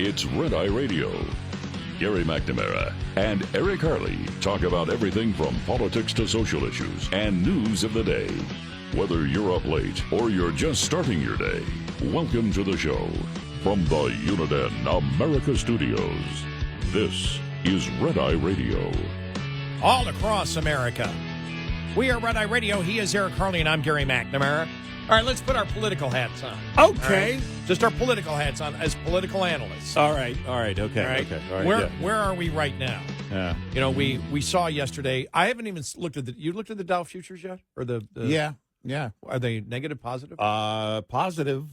It's Red Eye Radio. Gary McNamara and Eric Harley talk about everything from politics to social issues and news of the day. Whether you're up late or you're just starting your day, welcome to the show. From the Uniden America Studios, this is Red Eye Radio. All across America. We are Red Eye Radio. He is Eric Harley, and I'm Gary McNamara. All right, let's put our political hats on. Okay. Right? Just our political hats on as political analysts. All right. Okay. All right? Okay. All right. Where are we right now? Yeah. You know, we saw yesterday. I haven't even looked at you looked at the Dow futures yet, or the Yeah. Are they negative, positive? Positive.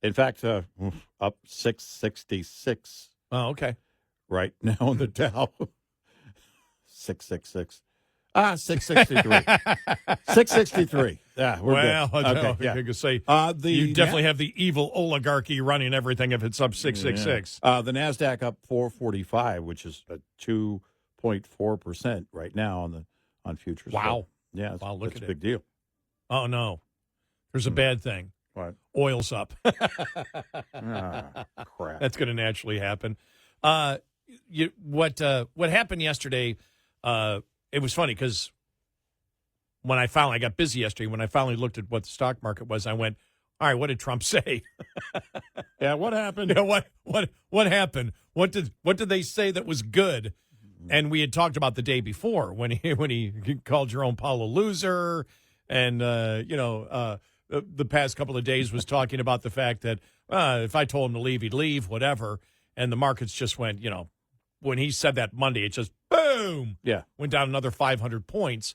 In fact, up 666. Oh, okay. Right now on the Dow. 666. 663. 663. Yeah, we're good. Okay, I could say you definitely have the evil oligarchy running everything if it's up 666. Yeah. The NASDAQ up 445, which is a 2.4% right now on futures. Wow. So, yeah, look it's at a big deal. Oh, no. There's a bad thing. What? Oil's up. Crap. That's going to naturally happen. What happened yesterday, it was funny because when I got busy yesterday, when I finally looked at what the stock market was, I went, all right, what did Trump say? Yeah, what happened? Yeah, what happened? What did they say that was good? And we had talked about the day before when he called Jerome Powell a loser, and the past couple of days was talking about the fact that if I told him to leave, he'd leave, whatever. And the markets just went, when he said that Monday, it just boom, went down another 500 points.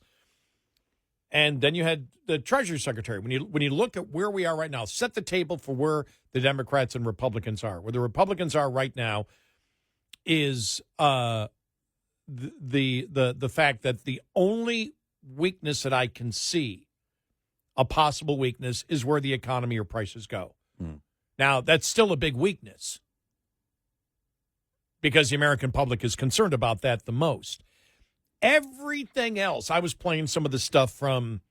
And then you had the Treasury Secretary. When you look at where we are right now, set the table for where the Democrats and Republicans are. Where the Republicans are right now is the fact that the only weakness that I can see, a possible weakness, is where the economy or prices go. Now, that's still a big weakness because the American public is concerned about that the most. Everything else, I was playing some of the stuff from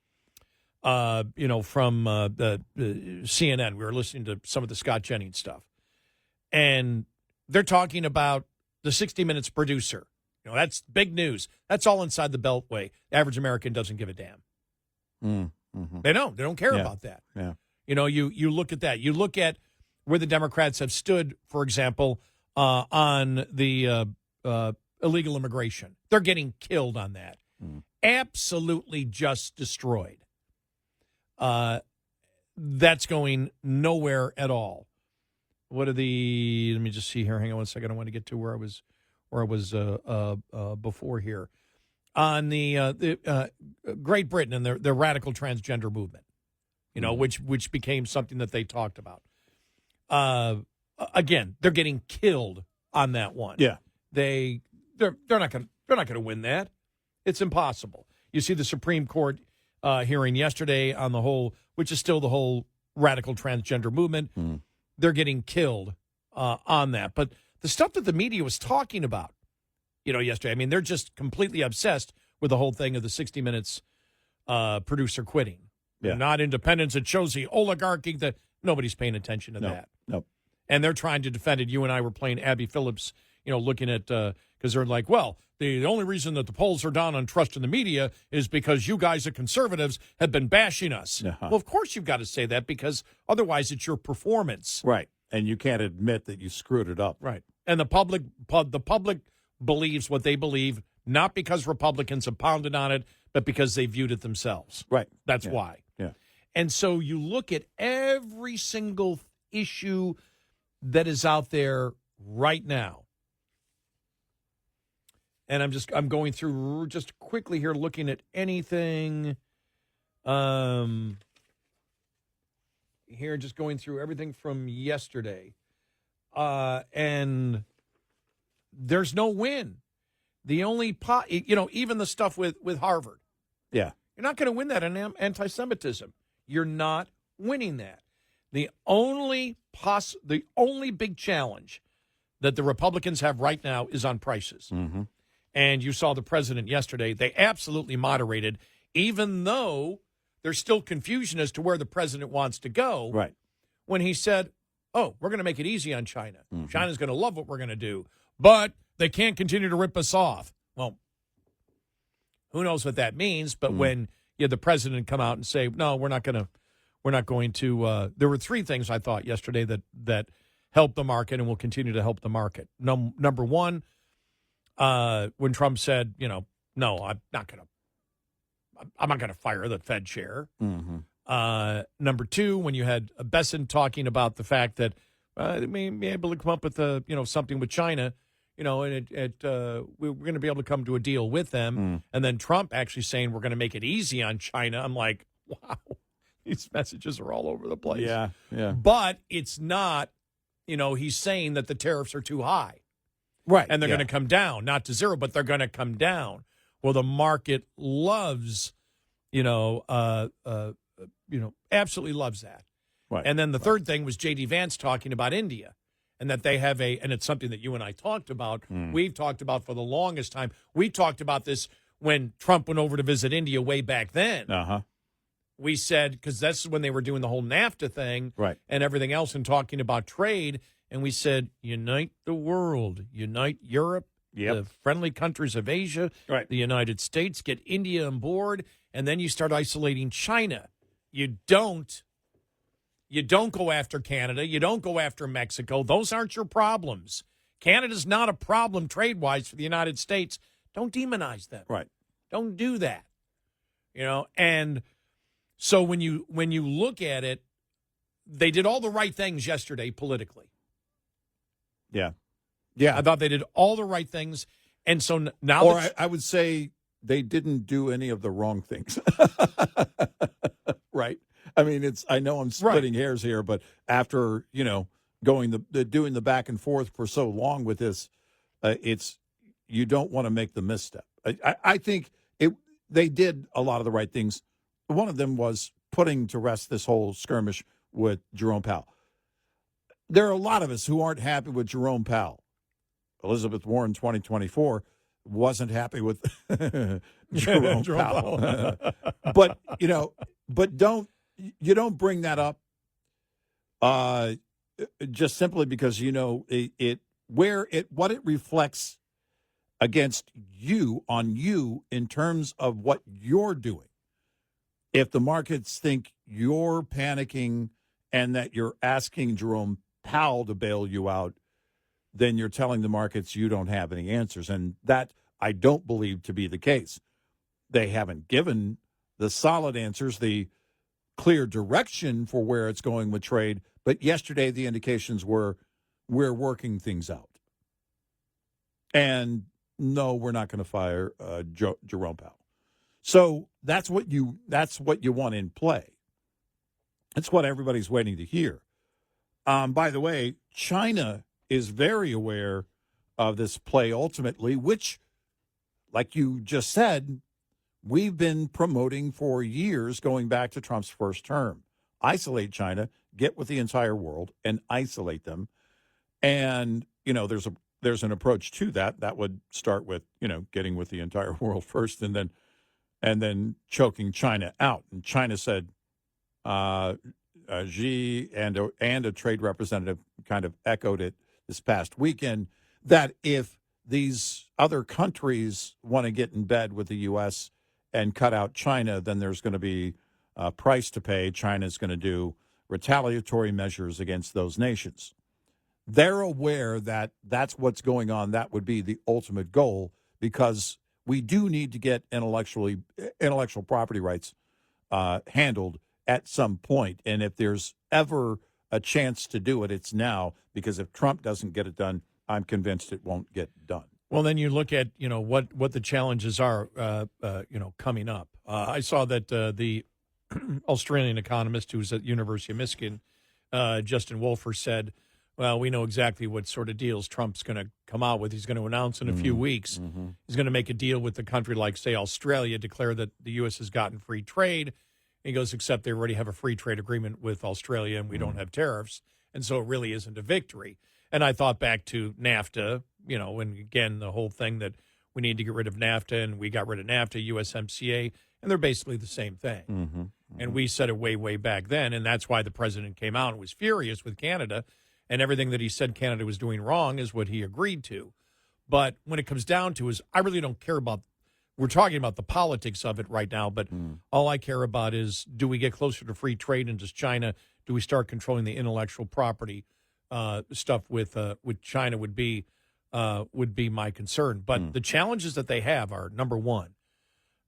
the CNN. We were listening to some of the Scott Jennings stuff. And they're talking about the 60 Minutes producer. That's big news. That's all inside the Beltway. The average American doesn't give a damn. Mm-hmm. They don't care about that. Yeah. You look at that. You look at where the Democrats have stood, for example, on the illegal immigration. They're getting killed on that. Absolutely just destroyed. That's going nowhere at all. Let me just see here. Hang on one second. I want to get to where I was before here. On the Great Britain and their radical transgender movement, which became something that they talked about. Again, they're getting killed on that one. Yeah, they're not going to win that. It's impossible. You see the Supreme Court hearing yesterday on the whole, which is still the whole radical transgender movement. They're getting killed on that. But the stuff that the media was talking about, yesterday, I mean, they're just completely obsessed with the whole thing of the 60 Minutes producer quitting. Yeah. Not independence. It shows the oligarchy that nobody's paying attention to that. No. And they're trying to defend it. You and I were playing Abby Phillips, looking at, because they're like, well, the only reason that the polls are down on trust in the media is because you guys, the conservatives, have been bashing us. Well, of course you've got to say that because otherwise it's your performance. Right. And you can't admit that you screwed it up. Right. And the public believes what they believe, not because Republicans have pounded on it, but because they viewed it themselves. Right. That's why. Yeah. And so you look at every single issue that is out there right now. And I'm going through just quickly here, looking at anything. Here, just going through everything from yesterday. And there's no win. The only even the stuff with Harvard. Yeah. You're not going to win that in anti-Semitism. You're not winning that. The only big challenge that the Republicans have right now is on prices. Mm-hmm. And you saw the president yesterday. They absolutely moderated, even though there's still confusion as to where the president wants to go. Right. When he said, oh, we're going to make it easy on China. Mm-hmm. China's going to love what we're going to do, but they can't continue to rip us off. Well, who knows what that means? But when you had the president come out and say, no, we're not going to. There were three things I thought yesterday that helped the market and will continue to help the market. Number one, when Trump said, no, I'm not going to fire the Fed chair. Mm-hmm. Number two, when you had Besson talking about the fact that they may be able to come up with something with China, and we're going to be able to come to a deal with them. And then Trump actually saying we're going to make it easy on China. I'm like, wow, these messages are all over the place. Yeah. But it's not, he's saying that the tariffs are too high. Right. And they're going to come down, not to zero, but they're going to come down. Well, the market loves, absolutely loves that. Right. And then the third thing was J.D. Vance talking about India and that they have and it's something that you and I talked about. We've talked about for the longest time. We talked about this when Trump went over to visit India way back then. Uh-huh. We said, because that's when they were doing the whole NAFTA thing and everything else and talking about trade. And we said, unite the world, unite Europe, the friendly countries of Asia, the United States, get India on board, and then you start isolating China. You don't go after Canada. You don't go after Mexico. Those aren't your problems. Canada's not a problem trade-wise for the United States. Don't demonize them. Right. Don't do that. And so when you look at it, they did all the right things yesterday politically. Yeah. Yeah. I thought they did all the right things. And so now... Or I would say they didn't do any of the wrong things. Right? I mean, I know I'm splitting hairs here, but after, doing the back and forth for so long with this, you don't want to make the misstep. I think they did a lot of the right things. One of them was putting to rest this whole skirmish with Jerome Powell. There are a lot of us who aren't happy with Jerome Powell. Elizabeth Warren 2024 wasn't happy with Jerome Powell. But you don't bring that up just simply because what it reflects against you on you in terms of what you're doing. If the markets think you're panicking and that you're asking Jerome Powell to bail you out, then you're telling the markets you don't have any answers. And that I don't believe to be the case. They haven't given the solid answers, the clear direction for where it's going with trade. But yesterday, the indications were we're working things out. And no, we're not going to fire Jerome Powell. So that's what you want in play. That's what everybody's waiting to hear. By the way, China is very aware of this play ultimately, which, like you just said, we've been promoting for years going back to Trump's first term. Isolate China, get with the entire world and isolate them. And, there's an approach to that. That would start with, getting with the entire world first and then choking China out. And China said, Xi and a trade representative kind of echoed it this past weekend, that if these other countries want to get in bed with the U.S. and cut out China, then there's going to be a price to pay. China's going to do retaliatory measures against those nations. They're aware that that's what's going on. That would be the ultimate goal, because we do need to get intellectual property rights handled at some point. And if there's ever a chance to do it, it's now, because if Trump doesn't get it done, I'm convinced it won't get done. Well, then you look at, what the challenges are, coming up. I saw that the Australian economist who's at the University of Michigan, Justin Wolfer, said, well, we know exactly what sort of deals Trump's going to come out with. He's going to announce in a few weeks. Mm-hmm. He's going to make a deal with a country like, say, Australia, declare that the U.S. has gotten free trade. He goes, except they already have a free trade agreement with Australia and we don't have tariffs. And so it really isn't a victory. And I thought back to NAFTA, and again, the whole thing that we need to get rid of NAFTA, and we got rid of NAFTA, USMCA, and they're basically the same thing. And we said it way, way back then. And that's why the president came out and was furious with Canada. And everything that he said Canada was doing wrong is what he agreed to. But when it comes down to is, I really don't care about, we're talking about the politics of it right now, but all I care about is, do we get closer to free trade, and does China, do we start controlling the intellectual property stuff with China would be my concern. But the challenges that they have are, number one,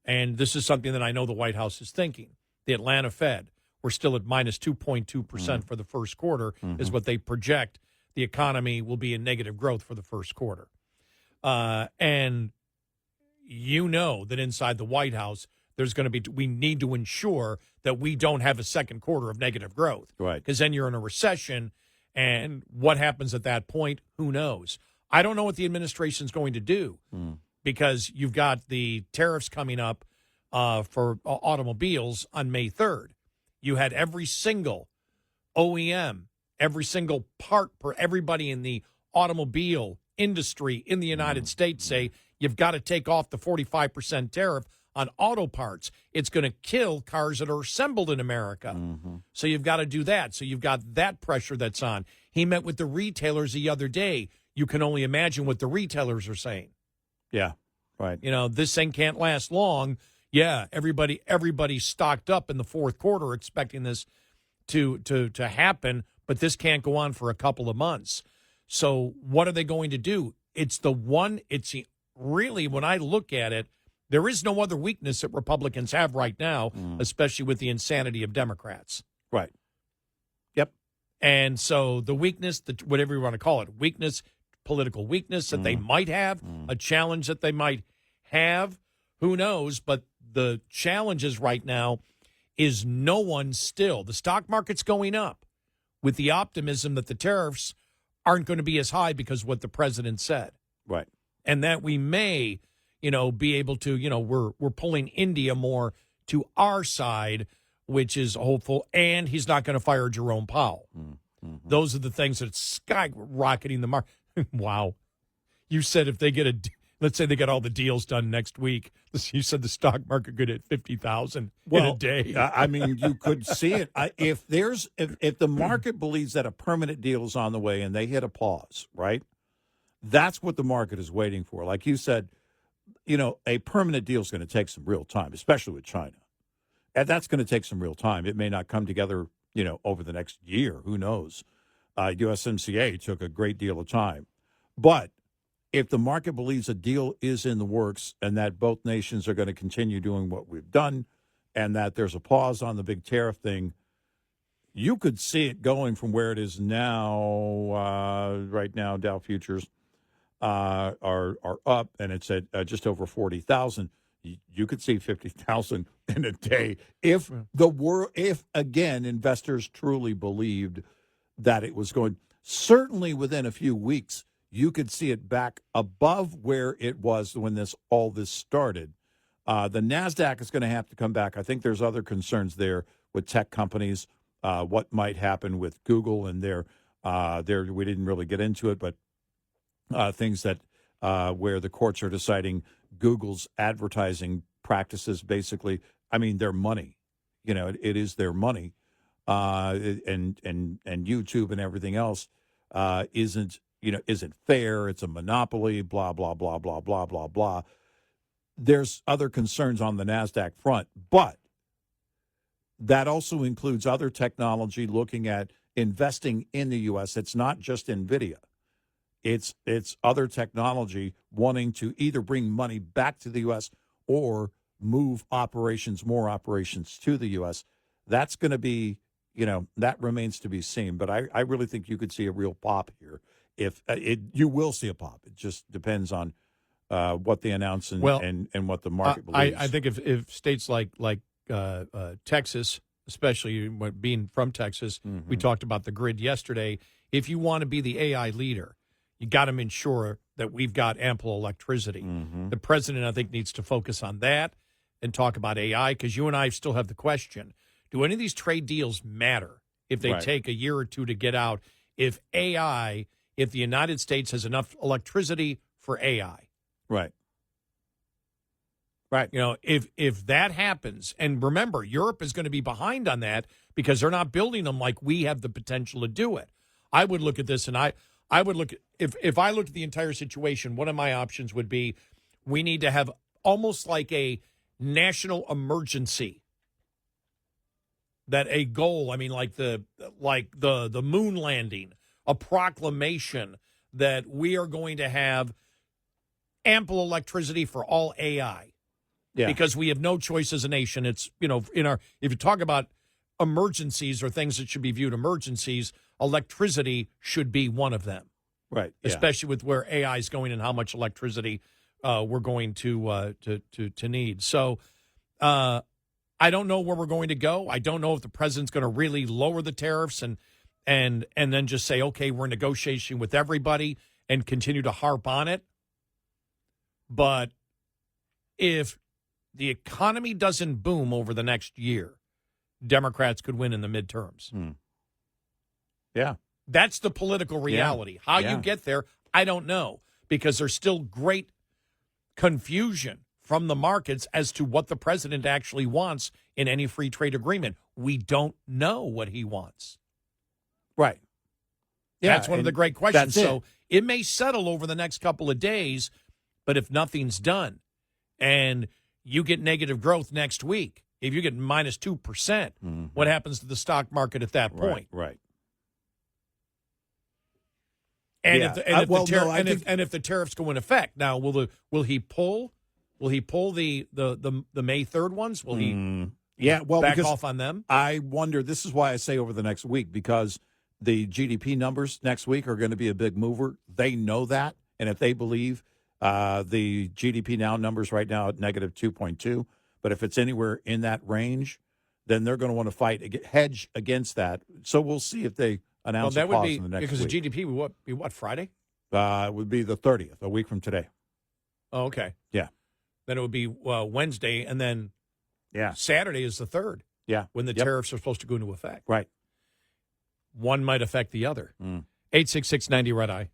and this is something that I know the White House is thinking, the Atlanta Fed, we're still at minus 2.2% for the first quarter, is what they project. The economy will be in negative growth for the first quarter. And you know that inside the White House, there's going to be, we need to ensure that we don't have a second quarter of negative growth. Right. Because then you're in a recession, and what happens at that point, who knows? I don't know what the administration's going to do because you've got the tariffs coming up for automobiles on May 3rd. You had every single OEM, every single part for everybody in the automobile industry in the United States say, you've got to take off the 45% tariff on auto parts. It's going to kill cars that are assembled in America. So you've got to do that. So you've got that pressure that's on. He met with the retailers the other day. You can only imagine what the retailers are saying. Yeah, right. You know, this thing can't last long. Yeah, everybody stocked up in the fourth quarter expecting this to happen, but this can't go on for a couple of months. So what are they going to do? Really, when I look at it, there is no other weakness that Republicans have right now, especially with the insanity of Democrats. Right. Yep. And so the weakness, whatever you want to call it, weakness, political weakness that they might have, a challenge that they might have, who knows? But the challenges right now is no one still. The stock market's going up with the optimism that the tariffs aren't going to be as high because of what the president said. Right. And that we may, be able to, we're pulling India more to our side, which is hopeful, and he's not going to fire Jerome Powell. Those are the things that skyrocketing the market. Wow. You said if they get let's say they get all the deals done next week, you said the stock market could hit 50,000 in a day. I mean, you could see it. If the market believes that a permanent deal is on the way and they hit a pause, right? That's what the market is waiting for. Like you said, a permanent deal is going to take some real time, especially with China. And that's going to take some real time. It may not come together, over the next year. Who knows? USMCA took a great deal of time. But if the market believes a deal is in the works and that both nations are going to continue doing what we've done and that there's a pause on the big tariff thing, you could see it going from where it is now. Right now, Dow futures are up, and it's at just over 40,000. You could see 50,000 in a day if again investors truly believed that it was going. Certainly, within a few weeks, you could see it back above where it was when all this started. The NASDAQ is going to have to come back. I think there's other concerns there with tech companies. What might happen with Google and their we didn't really get into it, but things that where the courts are deciding Google's advertising practices. Basically, I mean, their money. It is their money, and YouTube and everything else isn't fair. It's a monopoly. Blah blah blah blah blah blah blah. There's other concerns on the NASDAQ front, but that also includes other technology looking at investing in the U.S. It's not just NVIDIA. It's other technology wanting to either bring money back to the U.S. or move more operations to the U.S. That's going to be, that remains to be seen. But I really think you could see a real pop here. You will see a pop. It just depends on what they announce and what the market believes. I think if states like Texas, especially being from Texas, we talked about the grid yesterday. If you want to be the AI leader, you got to ensure that we've got ample electricity. The president, I think, needs to focus on that and talk about AI, because you and I still have the question, do any of these trade deals matter if they take a year or two to get out? If the United States has enough electricity for AI. Right. Right. You know, if that happens, and remember, Europe is going to be behind on that because they're not building them like we have the potential to do it. I would look at this, and I would look at, if I looked at the entire situation, one of my options would be we need to have almost like a national emergency. That a goal, I mean, like the moon landing, a proclamation that we are going to have ample electricity for all AI. Yeah. Because we have no choice as a nation. It's, you know, if you talk about emergencies or things that should be viewed emergencies, electricity should be one of them. Right. Especially with where AI is going and how much electricity we're going to need. So I don't know where we're going to go. I don't know if the president's going to really lower the tariffs and then just say, okay, we're in negotiation with everybody and continue to harp on it. But if the economy doesn't boom over the next year, Democrats could win in the midterms. Yeah. That's the political reality. How you get there, I don't know, because there's still great confusion from the markets as to what the president actually wants in any free trade agreement. We don't know what he wants. Right. Yeah, that's one of the great questions. So it may settle over the next couple of days, but if nothing's done and you get negative growth next week, if you get minus 2%, what happens to the stock market at that point? Right. And if the tariffs go in effect, now will he pull the May 3rd ones? Will he back off on them? I wonder, this is why I say over the next week, because the GDP numbers next week are going to be a big mover. They know that, and if they believe the GDP now numbers right now at negative 2.2, but if it's anywhere in that range, then they're going to want to hedge against that. So we'll see if they announce a pause in the next because week. the GDP would be what, Friday? It would be the 30th, a week from today. Oh, okay. Yeah. Then it would be Wednesday, and then Saturday is the 3rd. Yeah. When the tariffs are supposed to go into effect. Right. One might affect the other. 866-90 Red Eye.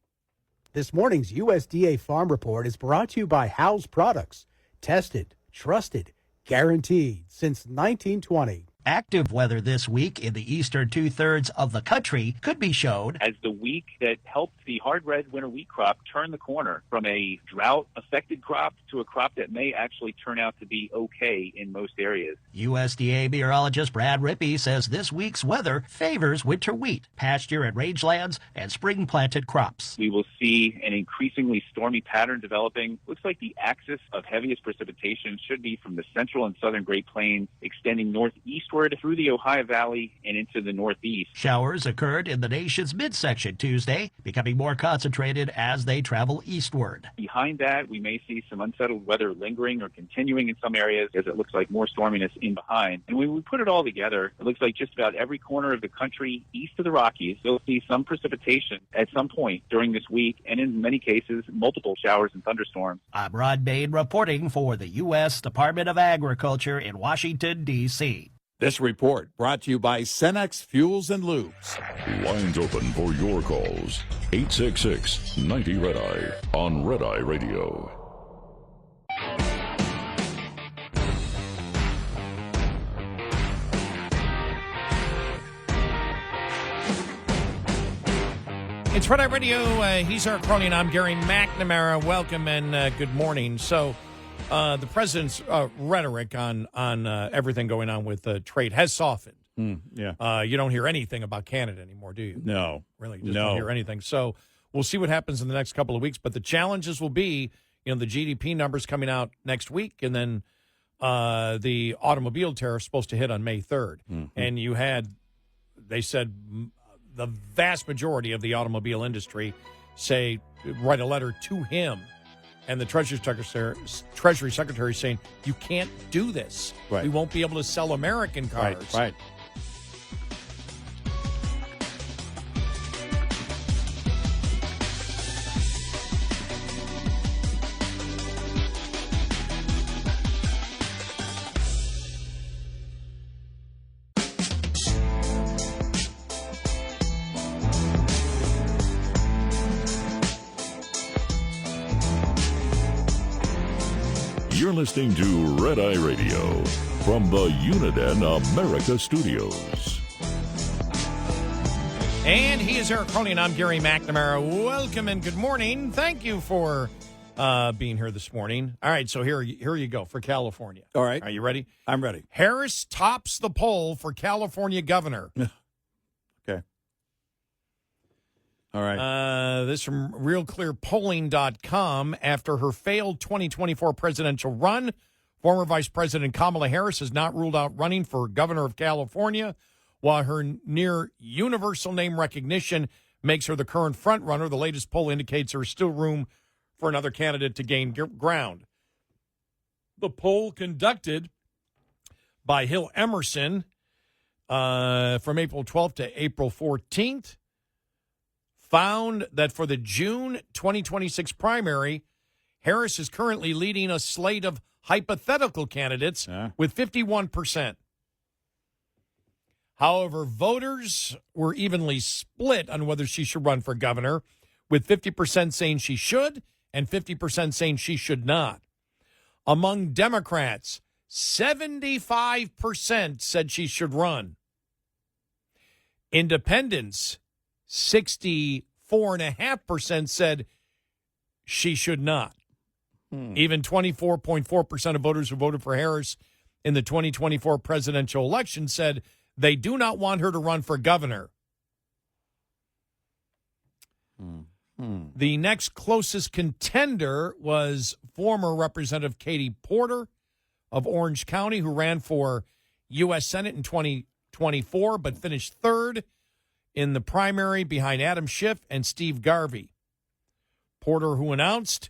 This morning's USDA Farm Report is brought to you by Howes Products. Tested, trusted, guaranteed since 1920. Active weather this week in the eastern two-thirds of the country could be shown as the week that helped the hard red winter wheat crop turn the corner from a drought-affected crop to a crop that may actually turn out to be okay in most areas. USDA meteorologist Brad Rippey says this week's weather favors winter wheat, pasture and rangelands, and spring-planted crops. We will see an increasingly stormy pattern developing. Looks like the axis of heaviest precipitation should be from the central and southern Great Plains, extending northeastward through the Ohio Valley and into the northeast. Showers occurred in the nation's midsection Tuesday, becoming more concentrated as they travel eastward. Behind that, we may see some unsettled weather lingering or continuing in some areas as it looks like more storminess in behind. And when we put it all together, it looks like just about every corner of the country east of the Rockies will see some precipitation at some point during this week, and in many cases, multiple showers and thunderstorms. I'm Rod Bain reporting for the U.S. Department of Agriculture in Washington, D.C. This report brought to you by Cenex Fuels and Lubes. Lines open for your calls. 866-90 Red Eye on Red Eye Radio. It's Red Eye Radio. He's Eric Harley, and I'm Gary McNamara. Welcome and good morning. So, the president's rhetoric on everything going on with trade has softened. You don't hear anything about Canada anymore, do you? No. Really, just don't hear anything. So we'll see what happens in the next couple of weeks. But the challenges will be, the GDP numbers coming out next week, and then the automobile tariff supposed to hit on May 3rd. And they said the vast majority of the automobile industry write a letter to him. And the Treasury Secretary saying, you can't do this. Right. We won't be able to sell American cars. Right. You're listening to Red Eye Radio from the Uniden America Studios. And he is Eric Harley, and I'm Gary McNamara. Welcome and good morning. Thank you for being here this morning. All right, so here you go for California. All right. Are you ready? I'm ready. Harris tops the poll for California governor. Okay. All right. This from RealClearPolling.com. After her failed 2024 presidential run, former Vice President Kamala Harris has not ruled out running for governor of California, while her near universal name recognition makes her the current frontrunner. The latest poll indicates there is still room for another candidate to gain ground. The poll conducted by Hill Emerson from April 12th to April 14th found that for the June 2026 primary, Harris is currently leading a slate of hypothetical candidates with 51%. However, voters were evenly split on whether she should run for governor, with 50% saying she should and 50% saying she should not. Among Democrats, 75% said she should run. Independents, 64.5% said she should not. Even 24.4% of voters who voted for Harris in the 2024 presidential election said they do not want her to run for governor. The next closest contender was former Representative Katie Porter of Orange County, who ran for U.S. Senate in 2024, but finished third in the primary behind Adam Schiff and Steve Garvey. Porter, who announced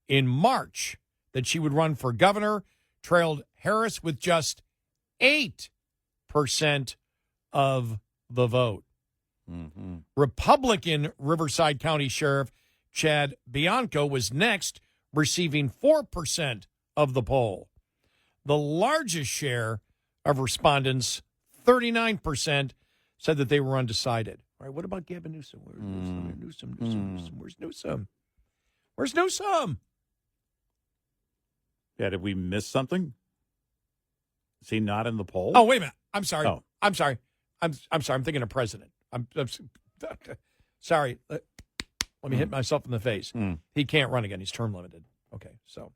in March that she would run for governor, trailed Harris with just 8% of the vote. Republican Riverside County Sheriff Chad Bianco was next, receiving 4% of the poll. The largest share of respondents, 39%, said that they were undecided. All right, what about Gavin Newsom? Where's Newsom? Where's Newsom? Where's Newsom? Yeah, did we miss something? Is he not in the poll? Oh, wait a minute. I'm sorry. Oh. I'm sorry. I'm sorry. I'm thinking of president. I'm sorry. Let me hit myself in the face. He can't run again. He's term limited. Okay, so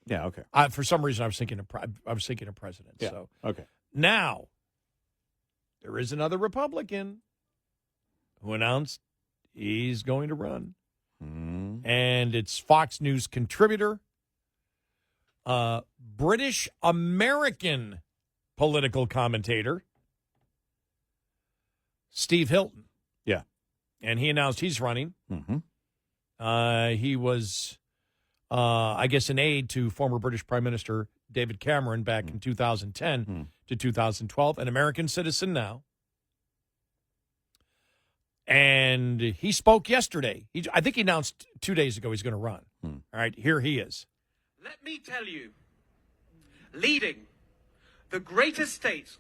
Yeah, okay. for some reason I was thinking of president. Yeah. So Okay. now there is another Republican who announced he's going to run, and it's Fox News contributor, British American political commentator Steve Hilton. Yeah. And he announced he's running. He was, I guess, an aide to former British Prime Minister David Cameron back in 2010 to 2012, an American citizen now. And he spoke yesterday. I think he announced 2 days ago he's going to run. All right, here he is. Let me tell you, leading the greatest state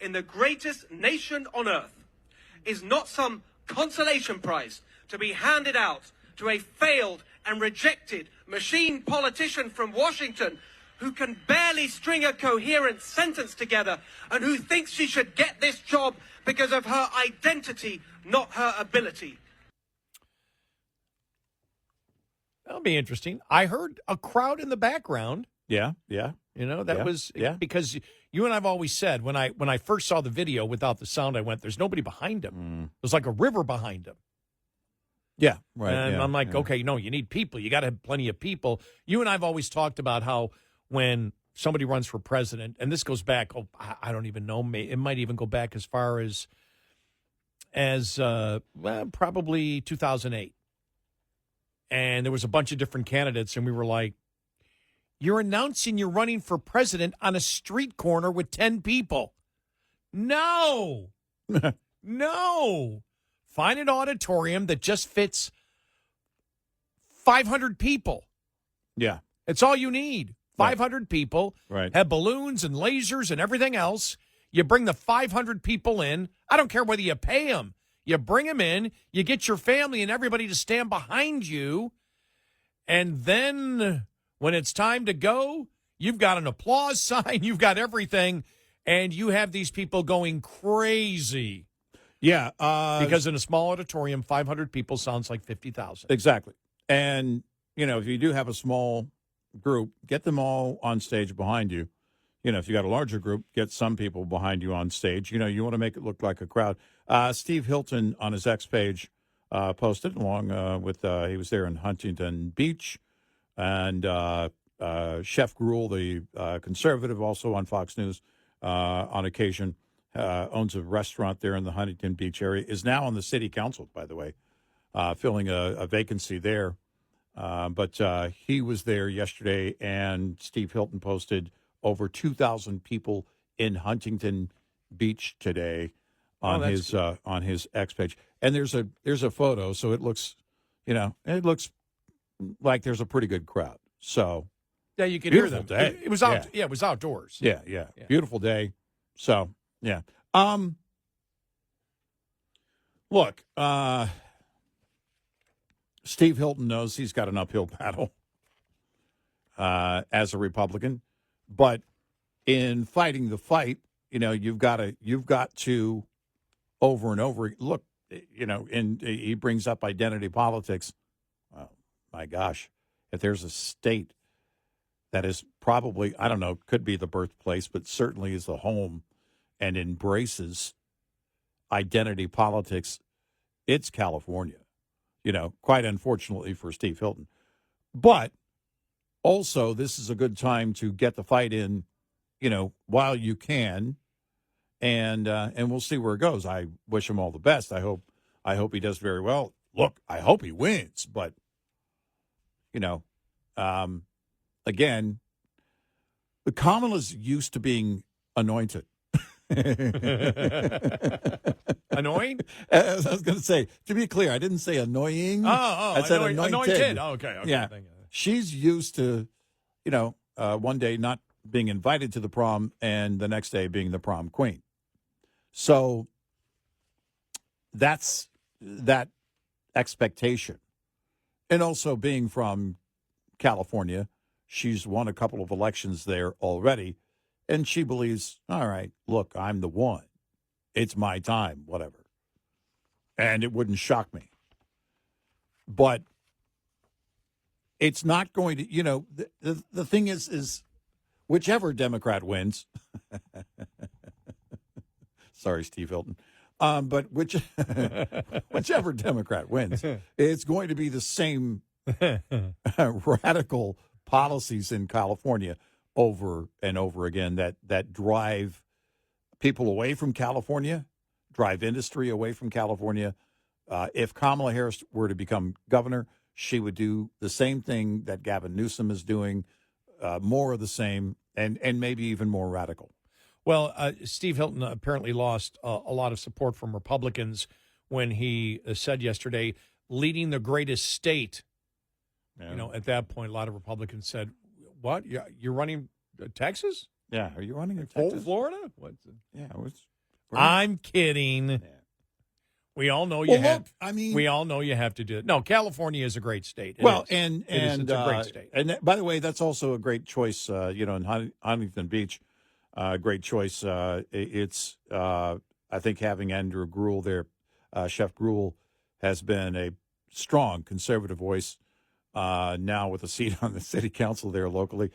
in the greatest nation on earth is not some consolation prize to be handed out to a failed and rejected machine politician from Washington who can barely string a coherent sentence together and who thinks she should get this job because of her identity, not her ability. That'll be interesting. I heard a crowd in the background. Yeah. You know, that was because you and I've always said when I first saw the video without the sound, I went, there's nobody behind him. There's like a river behind him. Yeah, right. And I'm like, okay, no, you need people. You got to have plenty of people. You and I've always talked about how when somebody runs for president, and this goes back, I don't even know, it might even go back as far as probably 2008. And there was a bunch of different candidates, and we were like, you're announcing you're running for president on a street corner with 10 people. No. No. Find an auditorium that just fits 500 people. Yeah. It's all you need. 500 people. Right. Have balloons and lasers and everything else. You bring the 500 people in. I don't care whether you pay them. You bring them in. You get your family and everybody to stand behind you. And then when it's time to go, You've got an applause sign. You've got everything. And you have these people going crazy. Yeah. Because in a small auditorium, 500 people sounds like 50,000. Exactly. And, if you do have a small group, get them all on stage behind you. If you got a larger group, get some people behind you on stage. You want to make it look like a crowd. Steve Hilton on his X page posted along with, he was there in Huntington Beach. And Chef Gruel, the conservative, also on Fox News on occasion, owns a restaurant there in the Huntington Beach area, is now on the city council, by the way, filling a vacancy there. But he was there yesterday, and Steve Hilton posted over 2,000 people in Huntington Beach today on his X page. And there's a photo, so it looks like there's a pretty good crowd. So yeah, you can hear them. Day. It was out. Yeah, it was outdoors. Yeah. Beautiful day. So yeah. Look, Steve Hilton knows he's got an uphill battle as a Republican, but in fighting the fight, you've got to over and over look, and he brings up identity politics. Oh, my gosh, if there's a state that is probably, I don't know, could be the birthplace, but certainly is the home and embraces identity politics, it's California. Quite unfortunately for Steve Hilton. But also, this is a good time to get the fight in, while you can, and we'll see where it goes. I wish him all the best. I hope he does very well. Look, I hope he wins, but again, Kamala's used to being anointed. Annoying? I was going to say, to be clear, I didn't say annoying. I said anointed. Oh, okay. Yeah. She's used to, one day not being invited to the prom and the next day being the prom queen. So that's that expectation. And also being from California, she's won a couple of elections there already. And she believes, all right, look, I'm the one. It's my time, whatever. And it wouldn't shock me. But it's not going to, the thing is whichever Democrat wins, sorry, Steve Hilton, but whichever Democrat wins, it's going to be the same radical policies in California over and over again that drive people away from California, drive industry away from California. If Kamala Harris were to become governor, she would do the same thing that Gavin Newsom is doing, more of the same, and maybe even more radical. Well, Steve Hilton apparently lost a lot of support from Republicans when he said yesterday, leading the greatest state. Yeah. At that point, a lot of Republicans said, what? You're running Texas? Yeah. Are you running in Texas? Florida? Yeah. I'm kidding. Yeah. We all know you have. We all know you have to do it. No, California is a great state. It's a great state. And by the way, that's also a great choice. In Huntington Beach, great choice. It's I think having Andrew Gruel there, Chef Gruel, has been a strong conservative voice. Now with a seat on the city council there locally,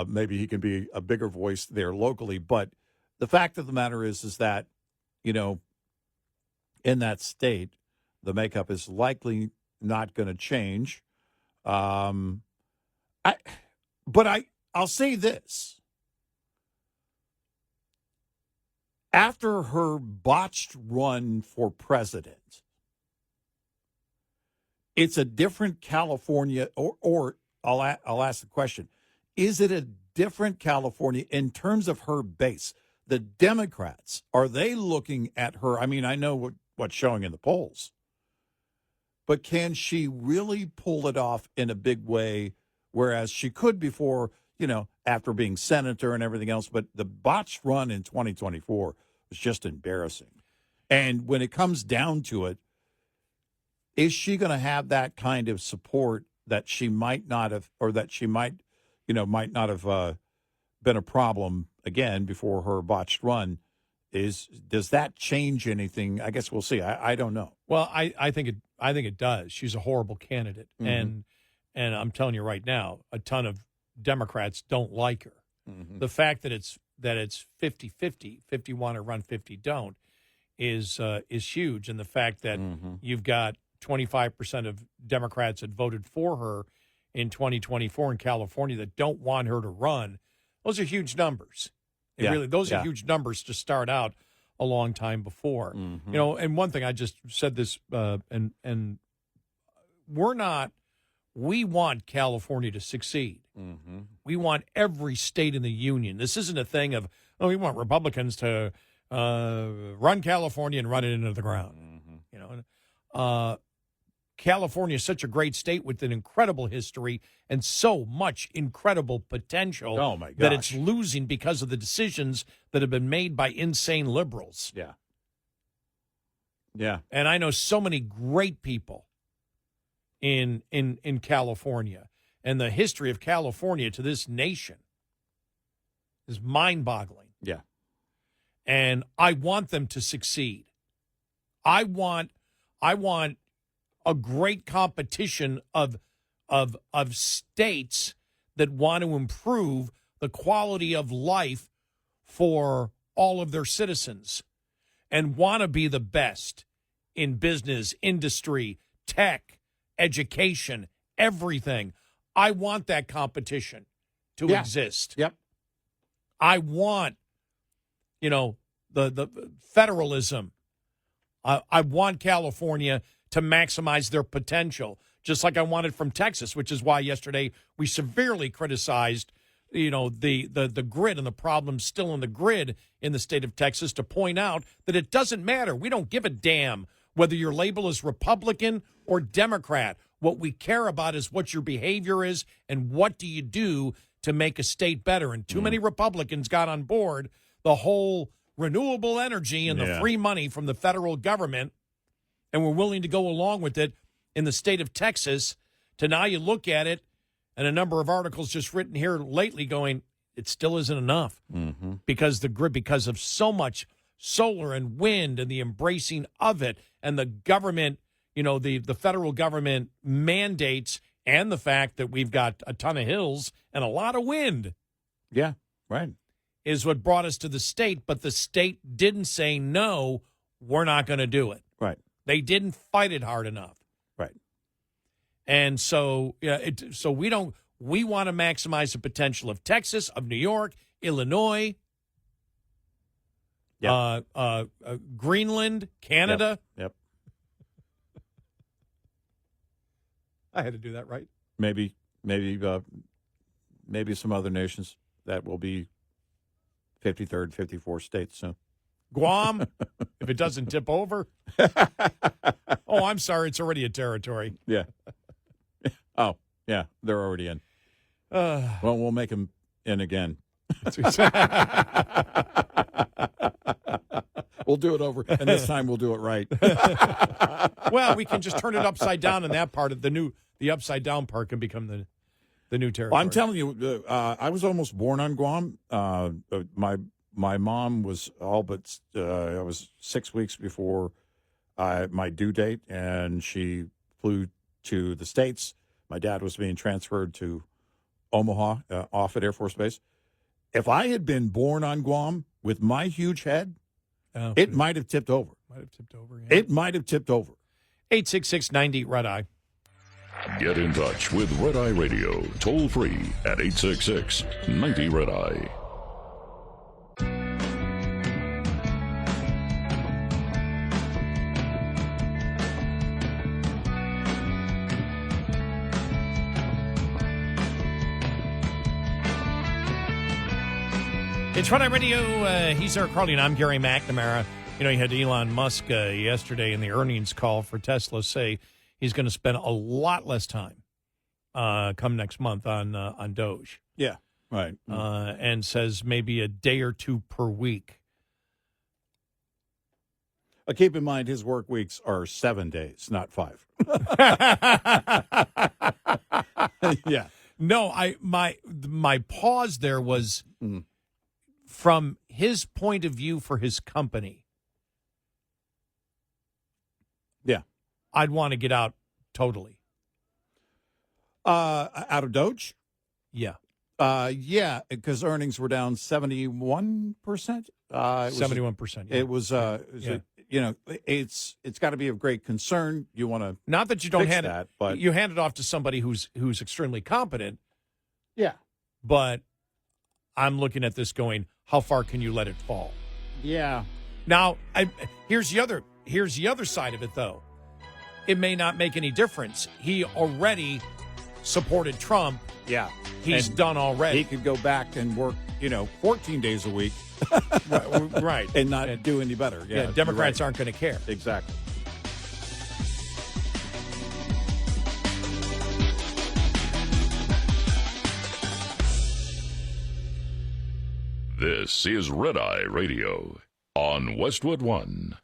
maybe he can be a bigger voice there locally. But the fact of the matter is that, in that state, the makeup is likely not going to change. I'll say this. After her botched run for president, it's a different California, or I'll ask the question, is it a different California in terms of her base? The Democrats, are they looking at her? I mean, I know what's showing in the polls, but can she really pull it off in a big way, whereas she could before, after being senator and everything else? But the botched run in 2024 was just embarrassing. And when it comes down to it, is she going to have that kind of support that she might not have, or that she might not have been a problem again before her botched run. Does that change anything? I guess we'll see. I don't know. Well, I think it does. She's a horrible candidate, and I'm telling you right now, a ton of Democrats don't like her. The fact that it's 50-50, 50 want to run, 50 don't, is huge, and the fact that you've got 25% of Democrats that voted for her in 2024 in California that don't want her to run, those are huge numbers. Those are huge numbers to start out a long time before. You know, and one thing I just said this, and we want California to succeed. We want every state in the union. This isn't a thing of, we want Republicans to run California and run it into the ground. You know, California is such a great state with an incredible history and so much incredible potential that it's losing because of the decisions that have been made by insane liberals. Yeah. And I know so many great people in California, and the history of California to this nation is mind-boggling. Yeah. And I want them to succeed. I want a great competition of states that want to improve the quality of life for all of their citizens and want to be the best in business, industry, tech, education, everything. I want that competition to exist. Yep. I want, the federalism. I want California to maximize their potential, just like I wanted from Texas, which is why yesterday we severely criticized, the grid and the problems still in the grid in the state of Texas, to point out that it doesn't matter. We don't give a damn whether your label is Republican or Democrat. What we care about is what your behavior is and what do you do to make a state better. And too many Republicans got on board the whole renewable energy and the free money from the federal government, and we're willing to go along with it in the state of Texas. To now you look at it, and a number of articles just written here lately going, it still isn't enough because the grid, because of so much solar and wind and the embracing of it, and the government, the federal government mandates, and the fact that we've got a ton of hills and a lot of wind. Yeah, right. Is what brought us to the state, but the state didn't say, no, we're not going to do it. Right. They didn't fight it hard enough. Right. And so, we want to maximize the potential of Texas, of New York, Illinois, Greenland, Canada. Yep. I had to do that, right? Maybe some other nations that will be 53rd, 54th states soon. Guam, if it doesn't tip over. Oh, I'm sorry. It's already a territory. Yeah. Oh, yeah. They're already in. Well, we'll make them in again. We'll do it over, and this time we'll do it right. Well, we can just turn it upside down, and that part of the upside down part can become the new territory. Well, I'm telling you, I was almost born on Guam. My mom was all but I was 6 weeks before my due date, and she flew to the States. My dad was being transferred to Omaha, Offutt Air Force Base. If I had been born on Guam with my huge head, it might have tipped over. It might have tipped over. 866-90-RED-EYE. Get in touch with Red Eye Radio, toll free at 866-90-RED-EYE. It's Red Eye Radio. He's Eric Harley, and I'm Gary McNamara. You had Elon Musk yesterday in the earnings call for Tesla say he's going to spend a lot less time come next month on Doge. Yeah, right. And says maybe a day or two per week. Keep in mind, his work weeks are 7 days, not 5. Yeah. No, my pause there was from his point of view for his company. Yeah. I'd want to get out totally. Out of Doge? Yeah. Yeah, because earnings were down 71%. 71%. Yeah. It was, it's got to be of great concern. You want to not that you don't hand that, it, but you hand it off to somebody who's extremely competent. Yeah. But I'm looking at this going, how far can you let it fall? Yeah. Now, here's the other side of it, though. It may not make any difference. He already supported Trump. Yeah. He's done already. He could go back and work, 14 days a week. Right. And not do any better. Yeah, Democrats aren't going to care. Exactly. This is Red Eye Radio on Westwood One.